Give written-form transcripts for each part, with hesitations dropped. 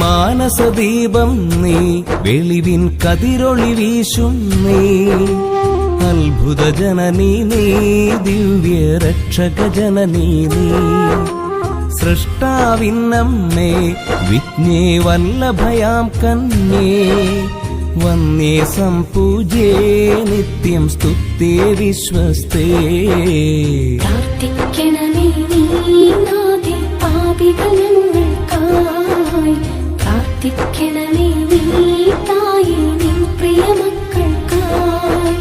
മാനസദീപം നീ, വെളിവിൻ കതിരൊളി വീശും നീ, അത്ഭുത ജനനീ നീ, ദിവ്യ രക്ഷക ജനനീ നീ, സൃഷ്ടാവിന്നമ്മേ വിജ്ഞേ വല്ലഭയാം കന്യേ, വന്യേ സംപൂജ്യേ നിത്യം സ്തുത്യേ വിശ്വസ്തേ. പ്രാർത്ഥിക്കണമേ നീ നാഥേ പാപികളങ്ങൾക്കായി, പ്രാർത്ഥിക്കണമേ നീ തായേ നിൻ പ്രിയമക്കൾക്കായി.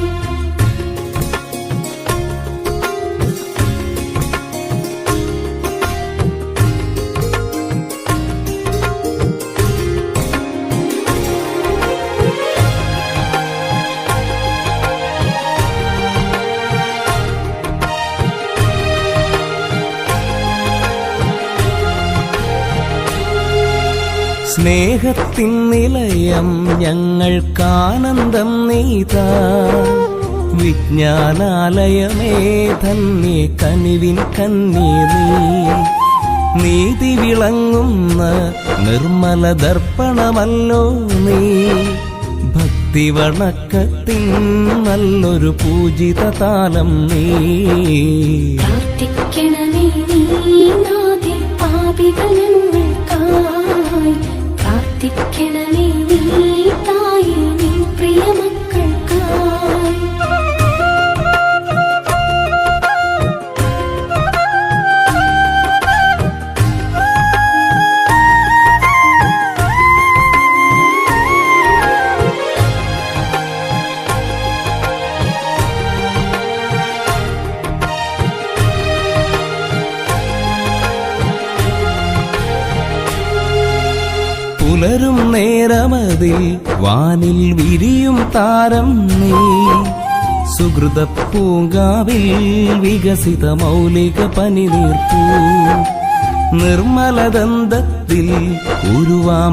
സ്നേഹത്തിൻ നിലയം ഞങ്ങൾക്കാനന്ദം നീതാ, വിജ്ഞാനാലയമേ ധന്യേ കനിവിൻ കന്യേ നീ, നീതി വിളങ്ങുന്ന നിർമ്മല ദർപ്പണമല്ലോ നീ, ഭക്തി വണക്കത്തിൻ നല്ലൊരു പൂജിത താലം നീ. പ്രാർത്ഥിക്കണമേ നീ നാഥേ പാപികളങ്ങൾക്കായി, പ്രാർത്ഥിക്കണമേ നീ തായേ നിൻ പ്രിയമക്കൾക്കായി. പുലരും നേരമതിൽ വാനിൽ വിരിയും താരം നീ, സുഹൃത പൂങ്കാവിൽ വികസിത മൗലിക പനിനീർപ്പൂ, നിർമ്മലദന്തത്തിൽ ഉരുവാം